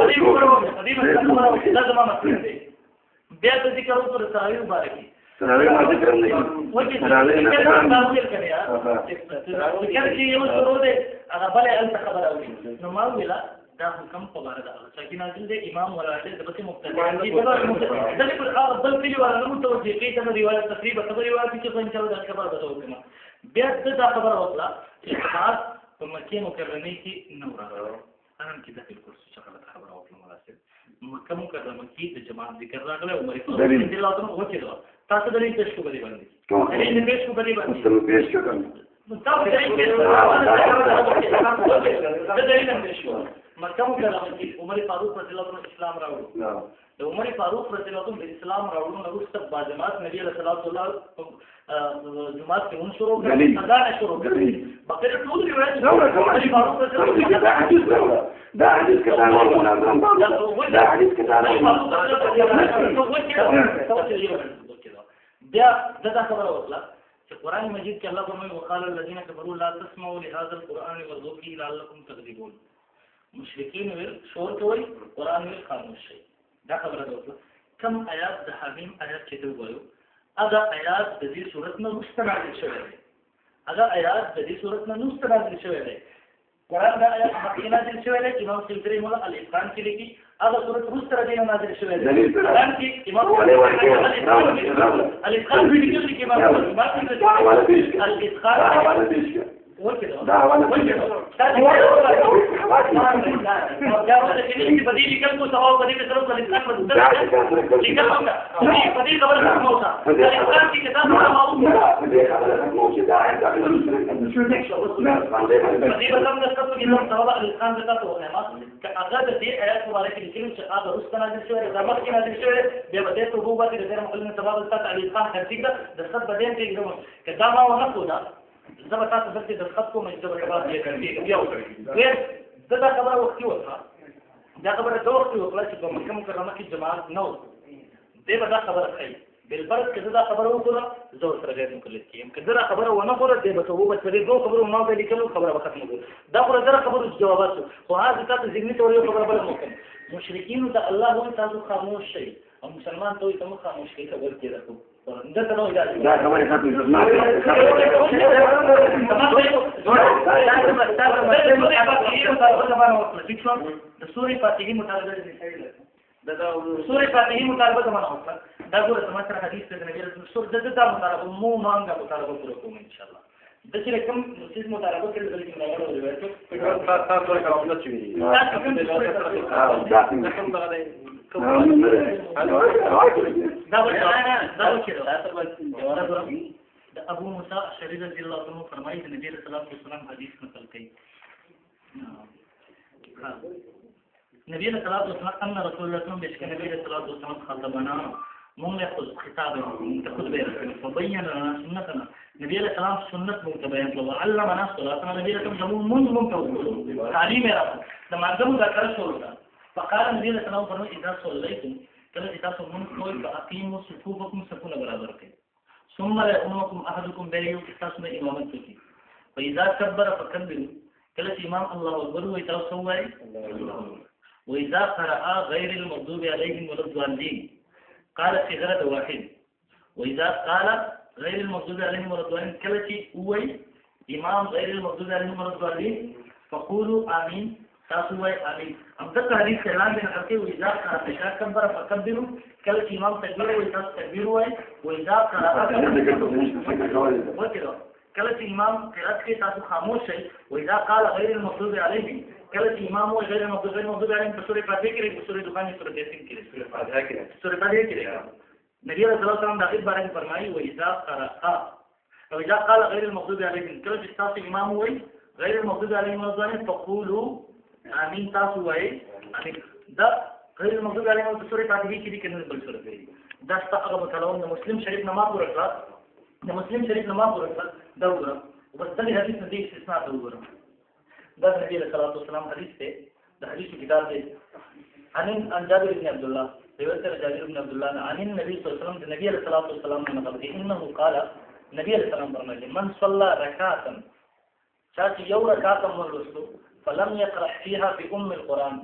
دا زموږ مسلک دی بیا د ذکر او پر تراویح مبارکي تراویح ما ذکر نه وایي تراویح نه کړی چې یو شروع دی هغه بل انت خبر اوري نو ما ویلا دا حکم په اړه دا چې نازل دی امام ولاده د بته مقتدی دی دا په هغه بل کلی ولا نو توجیه کوي ته روایت تقریبا خبر روایت چې څنګه دا خبر بدو بیا دا خبر وکړه چې خاص په مکه مکرمه کې نو راغلو انا کې داخل کورس شغله خبر وکړه مناسب مکه مکرمه کې د جماعت ذکر راغله عمر فاروق رضی الله عنه وکړه تاسو د دې پیش کو باندې دې پیش کو باندې تاسو پیش کړئ تاسو دې مکه مکرمه کې عمر فاروق رضی الله عنه اسلام راوړو د عمر فاروق رضی الله عنه اسلام راوړو نو وروسته باجماعت نبی صلی الله علیه وسلم جماعت کې شروع کړي اذان شروع کړي بقره ټول روایت عمر فاروق رضی الله عنه دا حدیث کتاب مناظم دا حدیث کتاب بیا دا خبره وکړه چې قرآن مجید کې الله فرمایي وقال الذين كفروا لا تسمعوا لهذا القرآن والغوا فيه لعلكم تغلبون مشرکین ویل شور کوي قرآن ویل خاموش شي دا خبره ده کم آیات د حمیم آیات چې دوی وایو هغه آیات د دې صورت نه مستناد شوی دی هغه آیات د دې صورت نه مستناد شوی دی قرآن دا آیات مخکې نازل شوی دی امام سلطری مولا الاتقان کې لیکي هغه صورت مستر دې نازل شوی دی قرآن کې امام الاتقان کې لیکي چې امام الاتقان وكذا لا ولا وكذا يا ولد كنيسة بديل كلمة سواء بديل سلوك الإسلام بديل لكلمة بديل قبل الموتى الإسلام في كتاب بديل قبل الموتى بديل لم نستطع إلا سواء الإسلام ذكرته وخيمات كأغاد دي آيات مباركة لكلمة شقاق رستنا هذه الشوية إذا مخينا هذه الشوية بيبدأ تبوبة غير مقلنا سباب الساعة الإسلام كنتيجة دستت بدين في كداما ونفودا زما تاسو دلته د خط کوم چې د خبرات یې کوي بیا وکړي دا خبره وختي وکړه دا خبره د وختي وکړه چې په مکه مکرمه کې جماعت نه و دې به دا خبره کوي بل فرض کې دا خبره وکړه زور سره غیر مکلف کیم که دا خبره ونه غوړه دې به توبه پرې دوه خبرو ما به لیکلو خبره وخت نه دا خو دا خبره جوابات خو هغه تاسو ذهني تور یو خبره بل ممکن مشرکین د الله هو تاسو خاموش شي او مسلمان ته تم خاموش کړي خبر کې راکو دا څنګه وایي دا خبره ختمه د سورې فاتحې مطالبه د سورې فاتحې مطالبه زمانه وکړه دا ګوره زموږ سره حدیث د نبی رسول سور د مطالبه مو مانګه مطالبه پوره کوم ان شاء الله د چې کوم مسجد مطالبه کړل د کومه روایت په تاسو ورته کوم څه وی دا ابو موسی اشعری رضی الله عنه فرمایي د نبی صلی الله علیه وسلم حدیث نقل کړي نبی صلی الله علیه وسلم ان رسول الله صلی الله علیه وسلم بشک نبی صلی الله علیه وسلم خطبنا مونږ له خطاب خطبه وبين لنا سنتنا نبی علیہ السلام سنت مونږ ته بیان کړو علمنا صلاتنا نبی رسول الله مونږ ته تعلیم راکړه د ماګمو دا کار شروع کړه فقال نبی علیہ السلام فرمایي اذا صليتم کله چې تاسو مونږ کوی فاقیموا صفوفکم صفونه برابر کړئ ثم لا يؤمكم احدكم بيو تاسو امامت کوي فاذا كبر فكبروا کله چې امام الله اکبر وي تاسو وایي واذا قرأ غير المغضوب عليهم ولا الضالين قال صيغه واحد واذا قال غير المغضوب عليهم ولا الضالين کله چې وایي امام غير المغضوب عليهم ولا الضالين فقولوا امين تاسو وایي امين امدغه حدیث اعلان نه کوي واذا كبر فكبروا کله چې امام تکبیر وایي تاسو تکبیر وایي واذا قرأ کله چې امام قرأت کې تاسو خاموش شئ واذا قال غير المغضوب عليهم کله چې امام وایي غیر المغضوب عليهم په سورې فاتحه کې په سورې دخان کې سورې یاسین کې سورې فاتحه کې نبی رسول الله صلی الله علیه وسلم د دې بارے میں فرمایي واذا قرأ واذا قال غير المغضوب عليهم کله چې تاسو امام وایي غیر المغضوب عليهم فقولوا امين تاسو وایي امين دا غیر المغضوب عليهم په سورې فاتحه کې دي کنه بل سورې دی دا ستاسو مطالعه د مسلم شریف نما پورا کړه د مسلم شریف نما پورا کړه دا وګورم بس د حدیث د استثناء ته وګورم دا نبی صلی الله علیه وسلم حدیث ته د حدیث کتاب دی عن جابر بن عبد الله روایت جابر بن عبد الله عن النبي صلی الله علیه وسلم د نبی صلی الله علیه وسلم نے نقل انه قال نبی علیہ السلام فرمایي من صلى ركعه چې یو رکعت ولوستو فلم يقرأ فيها بأم القرآن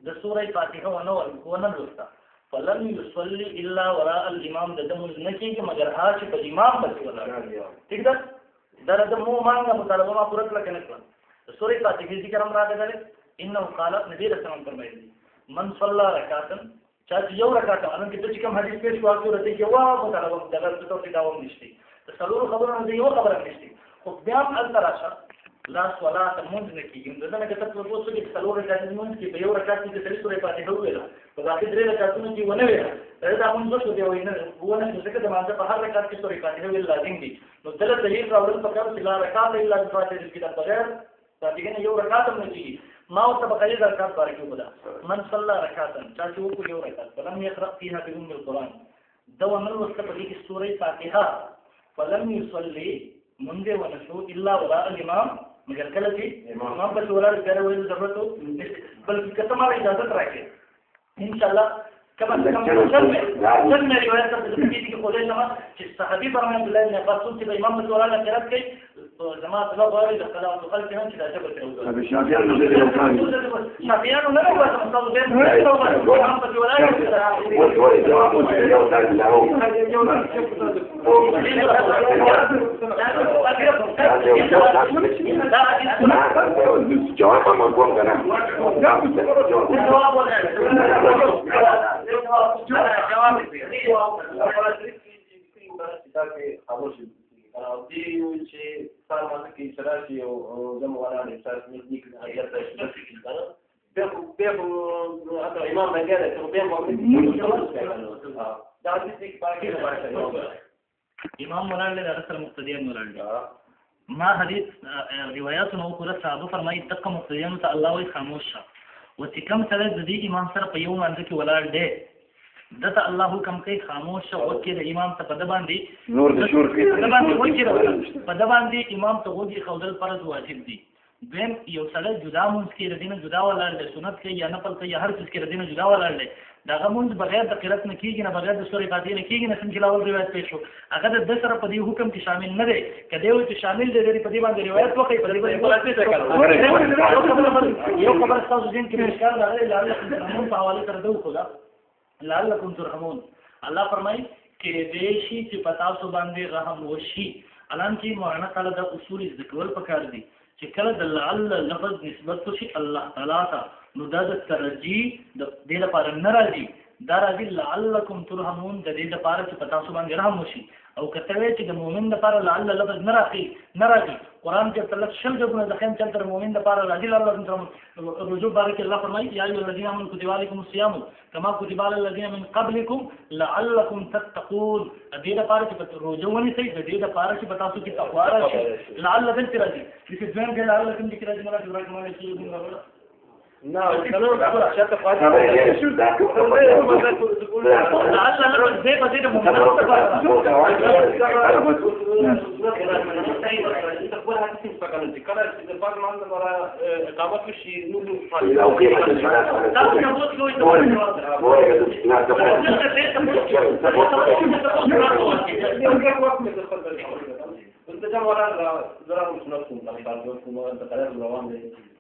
د سورې فاتحه ونه لوستا فلم يصلي الا وراء الامام دمو نکي مگر هاڅ په امام باندې ولا ٹھیک ده درته مو مانګه مطالبه ما پوره کړل کنه سورې فاتحه ذکر هم راغلی انه قال نبی رسول الله فرمایي من صلى ركعه چې یو رکعت ان کې چې کوم حدیث پیش واقع ورته کې وا مطالبه دغه څه ته داوم نشته څلور خبرونه دی یو خبره نشته خو بیا هم التراشه لا صلاه مونږ نه کیږي دغه کته په وڅو کې څلور رکعات مونږ کې په یو رکعت کې د سورې فاتحه ویلا په باقي درې رکعاتونو کې ونه ویلا دا مونږ څه دی وینه ونه څه د مانځه په هر رکعت کې سورې فاتحه ویل لازم دي نو دغه دلیل راوړل پکار چې لا رکعات الا فاتحه کې د بغیر فاتحه نه یو رکعت هم نه کیږي ما او تبقى ركعات بارك وبدا من صلى ركعه تاسو کو یو رکعت فلم يقرأ فيها بأم القرآن دو من وسط في سورة فاتحة فلم يصلي منذ ونشو إلا وراء الإمام مگر کله چې امام په ولاړ کړه وایي ضرورت بلکې کته ما اجازه راکړي ان شاء الله كما روایت ته د دې کې خولې نه چې صحابي فرمان الله نه خاصو چې امام په ولاړ قرات کوي جماعت الله غواړي د خلاف خلک هم چې دا څه کوي شافعیان نه دي شافعیان نه وایي چې تاسو به امام په ولاړ جواب ما کوم کنه دی چې سامان کې شراشي او زموږه نه تاسو نږدې کې اجازه شته به امام نګره ته به مو دا دې کې پاکي امام مولانا له اصل مقتدیان مولانا ما حدیث روایت نو پر صحابه فرمایي تک مقتدیان ته الله وي خاموش او چې کوم سره د دې امام سره په یو باندې کې ولاړ دی دته الله حکم کوي خاموش او کې د امام ته په د باندې نور د شور کې په د باندې وایي په د باندې امام ته وږي خودل فرض واجب دي دیم یو سره جدا مونږ کې د دینه جدا ولاړ دی سنت کې یا نفل کې یا هر څه کې د دینه جدا ولاړ دی داغه مونږ بغیر د قرات نه کېږي نه بغیر د سورې فاتحه نه کېږي نه څنګه لاول روایت پېښ شو هغه د سره په دې حکم کې شامل نه دی کله یو چې شامل دی په دې باندې روایت وکړي په دې باندې یو خبر تاسو دین کې مشکل راغلی لعلکم ترحمون په حواله تر دو خدا لعلکم ترحمون الله فرمایي کې دې شي چې پتا سو باندې رحم وشي الان کې مولانا تعالی د اصول ذکر پکار دي چې کله د لعل لفظ نسبت شي الله تعالی ته نو دا د ترجی د دې لپاره نه راځي دا راځي لعلکم ترحمون د دې لپاره چې پتا سو باندې رحم وشي او کته وی چې د مؤمن لپاره لعل لفظ نه راځي قرآن کې تلک شل جبونه د خیم چلته مؤمن لپاره راځي الله رجوع بارک الله فرمایي یا ایها الذين امنوا كتب عليكم الصيام كما كتب على الذين من قبلكم لعلكم تتقون دې لپاره چې رجوع ونی سي دې لپاره چې تاسو کې تقوا راشي لعل ذکر راځي چې ځان کې لعل ذکر راځي مراد راځي چې No, الكلام شتى قاعد شو ده لعل زي ما زي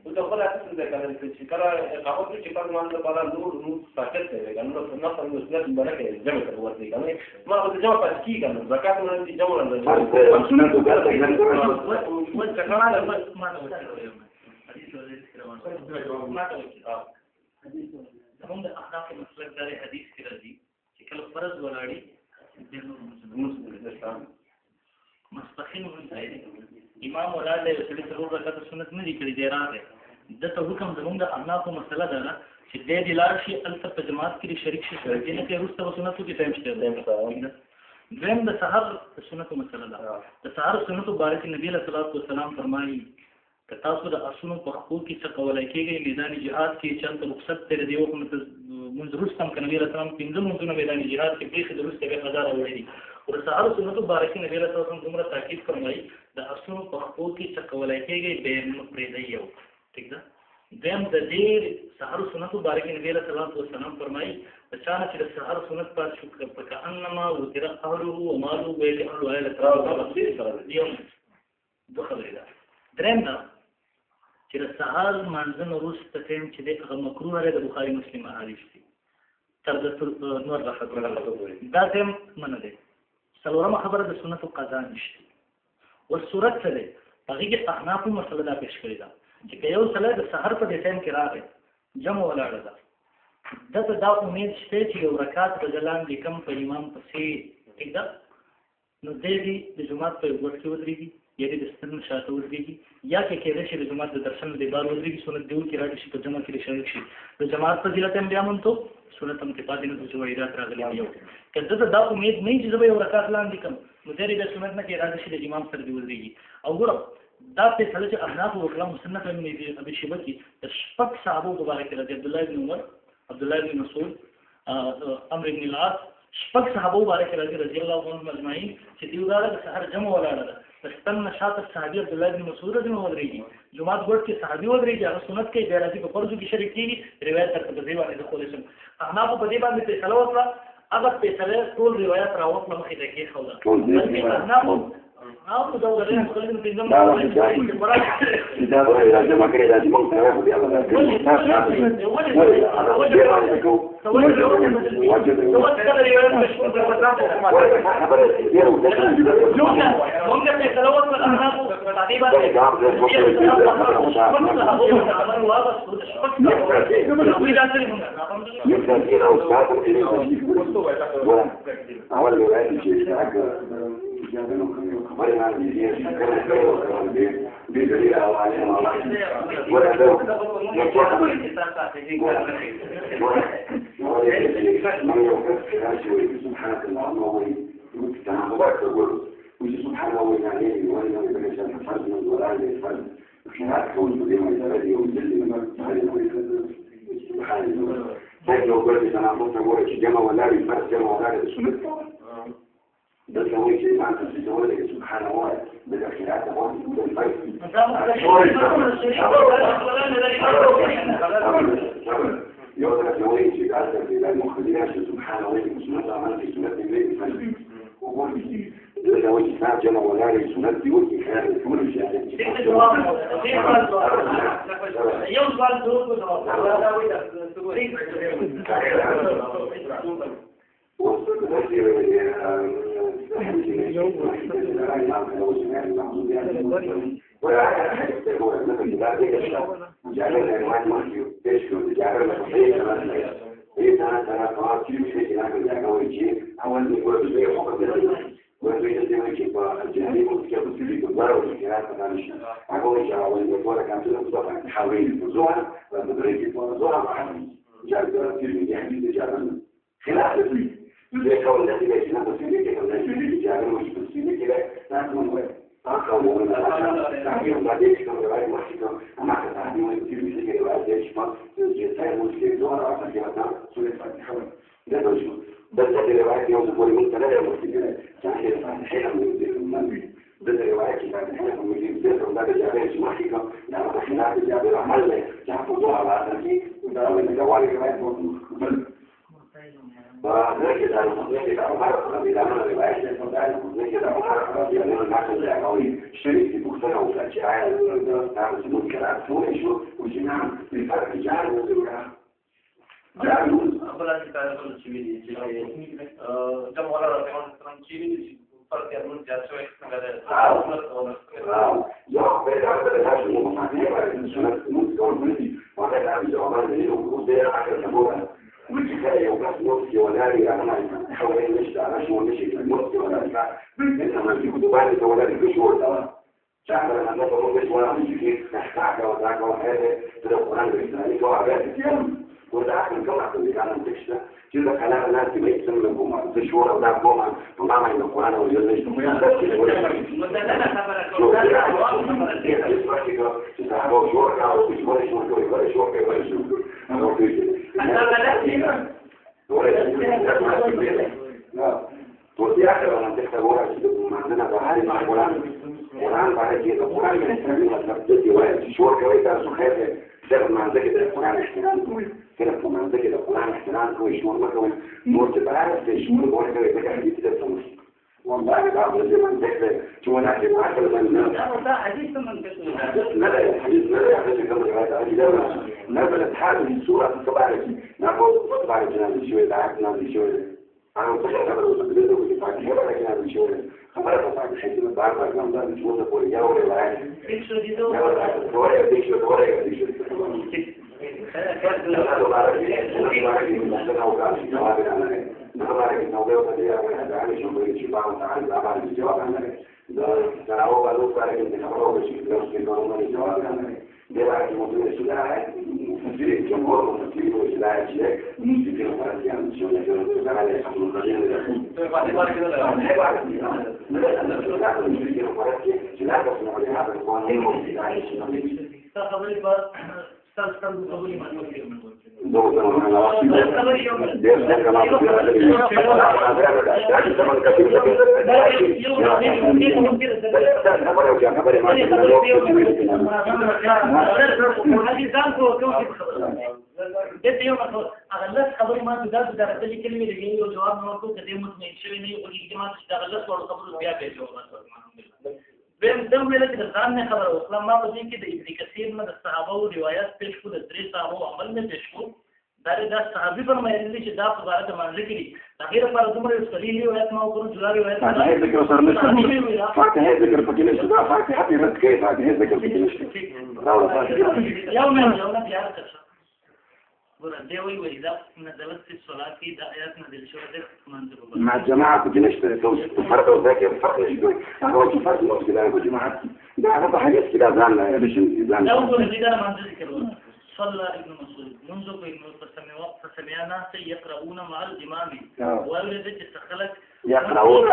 وتقول هذا كان في كلا قامت في كلا ما نبغى نور ساكت كذا كانوا نص المسلمين بركة الجمع كذا كذا ما هو الجمع فاسكي كانوا زكاة من الجمع هم د اخلاق مسلک داري حدیث کې راځي چې کله فرض ولاړی د مسلمان مستقیم وځي امام ولاړ له سړي ضرور رکعت سنت نه دي کړی دی راغی دته حکم زموږ د اخلاق مسله ده چې د دې لار شي الف په جماعت کې شریک شي چې نه کې روسته سنتو کې ټایم شته دیم د سحر سنتو مسله ده د سحر سنتو بارک نبی صلی الله علیه وسلم فرمایي که تاسو د اسونو په خپل کې څه کولای کېږي میدان جهاد کې چې تاسو رخصت تر دی او منځ روستم کنه نبی رسول الله پنځه منځونه میدان جهاد کې بیخ درسته به هزار وړي او سحر سنتو بارک نبی رسول الله دومره تاکید فرمایي د اسونو په خپل کې څه کولای کېږي به پرې دی یو ٹھیک ده دیم د دې سحر سنتو بارک نبی رسول الله وسلم فرمایي اچانک چې سحر سنت پر شکر په انما وتر اهله وماله ویل اهله ویل تر یوم دخل الى دریم دا چې د سهار منځن وروسته ټیم چې د مکروه لري د بخاري مسلم احادیث دي تر د نور راحت دا ټیم منه دي څلورمه خبره د سنت قضا نشته او صورت څه ده هغه کې احناف مسله دا پیش کړی دا چې یو سره د سحر په ټیم کې راغی جمع ولاړه ده دته دا امید شته چې یو رکعت د جلان د کم په امام پسې ټیک ده نو دې د جمعه په وخت کې ودرېږي یا د ستن شاته ورګي یا کې کېدې چې د جماعت د درشن د بار ورګي سنت دیو کې راځي چې په جمعه کې شریک شي د جماعت په ځای ته بیا مونږ ته سنت هم کې پاتې نه څه وایي راغلي یو کله دا امید نه چې زه یو رکعت لاندې کوم نو دې د سنت نه کې راځي چې د امام سره دی ورګي او ګور دا په څه چې احناف او کلام سنت هم نه دي ابي شیبه کې د شپږ صحابه مبارک رضی الله بن عمر عبد الله بن مسعود عمرو بن العاص شپږ صحابه مبارک رضی الله عنهم اجمعین چې دیو دا د سحر جمع ولاړه ده استن شاته صحابي عبد الله بن مسعود رضی الله عنه جمعات ګډ کې صحابي ودرېږي هغه سنت کې د راځي په فرض کې شریک کیږي روایت تر په دی باندې د خولشم احناف په دی باندې په سلام وکړه هغه په سلام ټول روایت راوړل مخې ته کې خوله احناف او دا ورته خپل د پنځم دا وایي راځي مکه راځي مونږ ته راځي بیا سبحانك اللهم سبحانه وتعالى وإنه بلسان فرد ولا يفرد وشهادة كون بما يتبدي ويجلي سبحان الله طيب لو قلت أنا أقول لك جمع ولا يفرد جمع ولا يسمى ده سوي شيء ما أنت تسوي لك سبحان الله بالأخيرات يوضع سوي شيء أثر في المخدرات سبحان الله سنة عملت سنة الليل وقول ده سوي شيء جمع ولا سنة وجه خير كل شيء ويجب أن يكون الجهني ممكن في الضرر والكلام فدانش أقول يا أول ولا كان تطلع حوالي الزوار ومدرسة الزوار معهم جاب في الجهني جاب خلاف الفلي يكون الذي يجب أن يكون الذي جاب مش بسيط كده لكن أخذوا من التعليم بعدين كانوا يراجعوا ماشيكم أما كتعليم يصير بيجي يراجع يشوف يصير مشكلة زوار أصلا كمان سوري فاتحة ده نشوف بس هذه روايات يوم الظهر من ثلاثة مسجدات صحيح صحيح من المنبي بس روايات بعد حين من الجزء وبعد جابر شماخيكا لما خلاف جابر عمل جابوا على هذا وده من جوال روايات فنجد عمر رضي الله عنه روايات نجد عمر رضي الله عنه الناس قوي شريك مختلف وفاجعة تعرف المنكرات هو شو وجماعة بفرق جعل وزورها أولا kita civil jadi jam orang orang civil seperti yang jatuh negara. Ya, benar benar semua maknanya pada surat muslim pada dalam zaman ini udah ada semua. وجهة يوقف نفسي ولا لي أنا حوالي مش على شو مش نفسي ولا لا. إنما في كتبان ولا في شو ده. شعب أنا بقول مش ولا مش في نحكي وذاك وهذا ده القرآن الإسلامي وعبادة اليوم. وده أحسن كما اللي كانوا تكشف كذا كلام الناس ما يسمى لهم تشور ولا قوما وما ما من القرآن ولا ليش وفي آخر أنا تختبرها عندنا بحاري مع القرآن بعد كده القرآن يستخدمها تبدي وشور كويس على سخافة سبب مع ذلك القرآن احترام كده مع ذلك القرآن احترام كويس شور مثلا مرتبة عارف شور ولا كده كده حديث كده تمشي والله بعض الزمن ذكر شو أنا أحكي معك من لا حديث من لا الحديث لا يحدث كما قال نزلت هذه السورة في الكبائر نقول طبعا جنازة شوية جنازة شوية أنا متخيل هذا المسجد وفي فاتحة ولا جنازة شوية خبرت عن حيث من بعض الأمام ده مش موجود في الجو ولا عادي بيشو دي دو ولا بيشو دته یو اغلس خبرې ما دا د درته کلمې لګي یو جواب نو کو ته دې مطمئن شوی نه یو اجتماع چې دا اغلس ورو خبرو بیا به جواب ورکړم بهم څنګه ویل چې ځان نه خبره وکړه ما په دې کې د ابن کثیر نه د صحابه او روایت پیش کو د درې صحابه عمل نه پیش کو دا صحابي فرمایلی چې دا په اړه باندې کړي تغیر پر عمر صحیح روایت ما او جوړ روایت فاتحه ذکر سره نشته فاتحه ذکر پکې نشته فاتحه رد کوي فاتحه ذکر پکې نشته يوم بیا څه ورته وی اذا نزلت في الصلاه دا آيات نزل شو ده منطق مع الجماعه كنت نشتري فرق وذاك فرق شوي انا قلت فرق نص كده يا جماعه ده هذا حاجات كده زعلنا يا باشا زعلنا لو قلت كده ما عندي كلام صلى ابن مسعود منذ ابن فسمعنا يقرؤون مع الامام والذي استخلت يقرؤون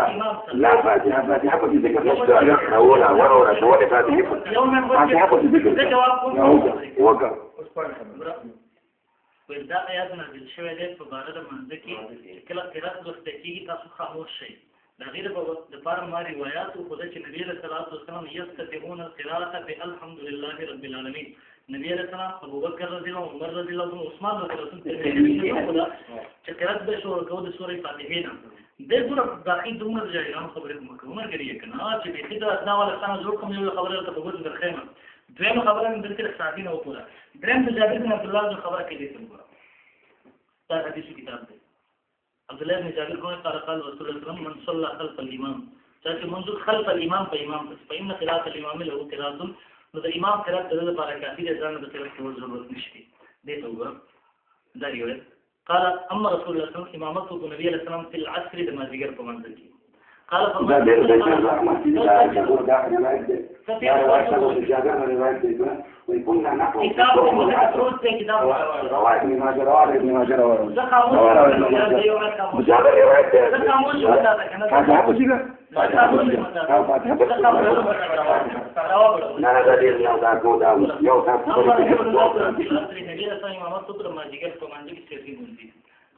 لا فاتحه فاتحه في ذكر نشتري يقرؤون ورا شويه فاتحه فاتحه في ذكر وقع دا آیات نازل شوی دی په باره د منځ کې کله قرات لوسته کېږي تاسو خاموش شئ د غیر په لپاره ما روایات او خدای چې نبی رسول الله صلی الله علیه وسلم یستطيعون القراءه بالحمد لله رب العالمین نبی رسول الله ابو بکر رضی الله عمر رضی الله عنه عثمان رضی الله عنه چې قرات به شروع کوو د سورې فاتحه نه د ګور باقي دومره ځایونه خبرې کوم عمر غریه کنه چې به دې د اسنا ولا څنګه جوړ کوم یو خبره ته په ګوت درخېم دویمه خبره من دلته ساعتین او پورا دریم د جابر بن عبد الله عنه خبره کې دې څنګه دا حدیث کتاب دی عبد الله بن جابر کوي قال رسول الله صلی الله علیه وسلم من صلى خلف الامام چې منظور خلف الامام په امام فإن قراءة الامام له قراءة نو د امام قراءت د لپاره کافي ده ځان د قراءت کول ضرورت نشته دې ته وګوره دا روایت قال اما رسول الله صلی الله علیه وسلم امامته النبي صلی الله علیه وسلم في العصر د مازیګر په منځ کې قال دا ډېر د جابر مخکې دا جابر دا روایت دی دا روایت د جابر روایت دی وایي كنا نقرأ کتاب مسعود سے کتاب روایت ابن ماجه روایت ابن ماجه روایت خاموش جابر روایت دی خاموش ہوتا ہے نا فاتحه پوښیږه نه دا ډېر نه دا کو دا یو تاسو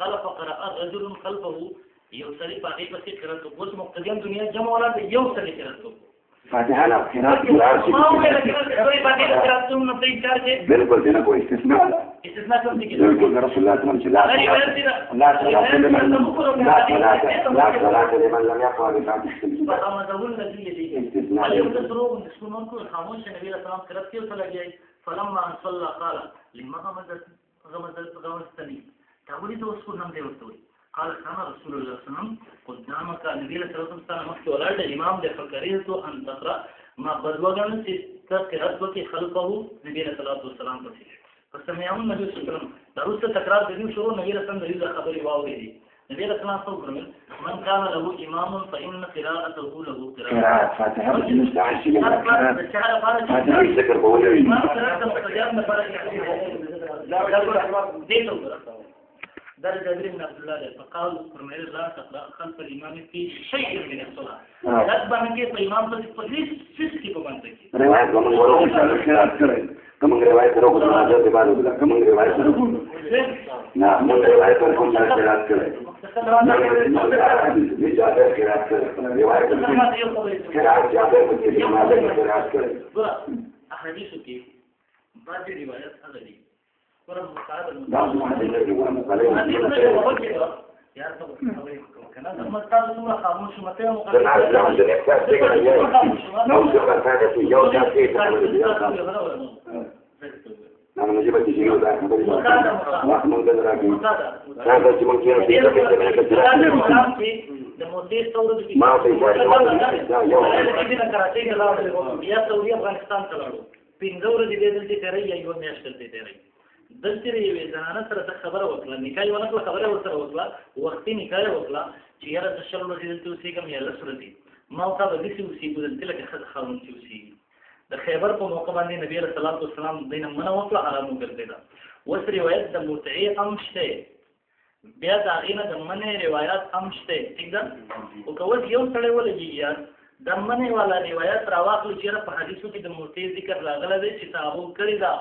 قال فقرأ رجل خلفه يوصل باقي بس قرأت بس مقتديان دنيا جمع ولا يوصل قرأت فاتحه لا قراءة بالکل دې نه کوئی استثناء کوم دي بالکل رسول الله صلی الله علیه وسلم لا صلاة لمن لم يقرأ بفاتحة استثناء خاموش نبی اسلام قرأت کیوں چلا گیا فلما ان صلى قال لما غمزتني تقولي تو اس کو نام دے ورته قال كان رسول الله صلى الله عليه وسلم قدامك النبي صلى الله عليه وسلم مكتوب الامام ده فكرت ان تقرا ما بدوغن تقرات وكي خلفه نبي صلى الله عليه وسلم فسمعوا النبي صلى الله عليه وسلم درست تکرار دې شروع نبی رسول الله صلی خبري واوري دي نبی رسول الله صلی الله عليه وسلم من كان له امام فان قراءته له قراءة فاتحة مستعجل فاتحة ذكر بولوي ما قرات مستجاب فرق در جابر بن عبد الله فقال فرمى لا تقرأ خلف الإمام في شيء من الصلاة. لا تبانك الإمام فليس في كمان تكي. رواية كمان وراه خلاف كره. كمان رواية روح الناس تبارك الله. كمان رواية روح. نعم من رواية روح الناس خلاف كره. جابر خلاف كره. رواية خلاف جابر مجيء ما خلاف كره. أحاديث كيف؟ بعض الروايات هذه. بعض الحديث يقول مقالين يا رب كنا نمطر صورة خاموش متى مقالين نحن نجيب التجيء وذاك واحد من ذراك هذا جمع كيلو في ما في دلته یې ځانانه سره خبره وکړه نکاح یې ونکړه خبره ورسره وکړه وختي نکاح وکړه چې یاره د شرم ورځې دلته اوسېږم یا لس ورځې ما ورته به داسې اوسېږو دلته لکه ښځه خاوند چې اوسېږي د خیبر په موقع باندې نبي علیه الصلاة والسلام دوی نه منع وکړه حرام وګرځېده اوس روایت د متعې هم شته بیا د هغې نه د منع روایات هم شته ټیک ده خو که اوس یو سړی ولګي یار د منع والا روایت راواخلو چې یاره په حدیثو کې د متعې ذکر راغلی دی چې صحابو کړې ده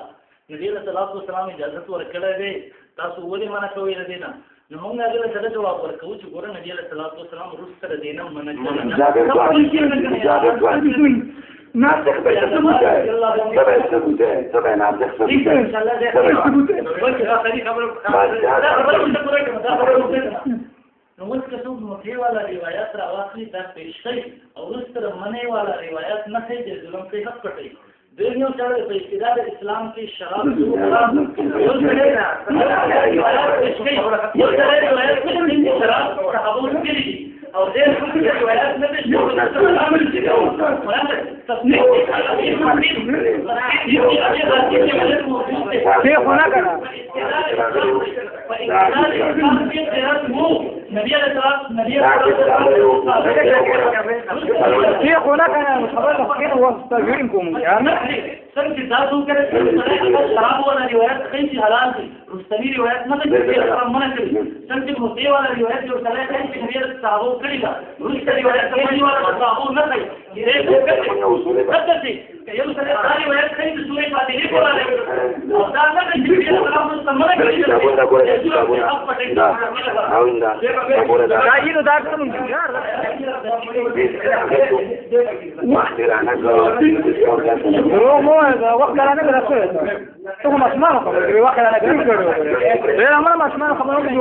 نبی علیه الصلاة والسلام اجازت ورکړی دی تاسو ولې منع کوئ د دې نه نو موږ هغې ته دا جواب ورکوو چې ګوره نبی علیه الصلاة والسلام وروسته د دې نه منع ناسخ طبعا ناسخ نو اوس که څوک متعې والا روایت راواخلي دا پیش کوي او وروسته د منع والا روایت نه ښیي د ظلم کوي حق پټوي دوی یو سړی په ابتدا د اسلام کې شراب یو سړی روایت کوي شراب صحابو کړي دي او دې روایت نه دي شيخ هناك خبر فقير واستغفركم يعني څنګه تاسو کړئ شراب ولا روایت خېشي حلال دي رستنی روایت نه کوي حرام نه کوي څنګه متي ولا روایت جو سره کوي چې نبی صحابه کړی دا رستنی روایت کوي ولا صحابه نه کوي دې څه کوي یو سره روایت کوي د سورې فاتحه کوله او دا نه کوي چې اسلام مسلمان کوي وقت انا قرأت ثم اسمعوا خبر وقت انا قرأت غير ما اسمعوا خبر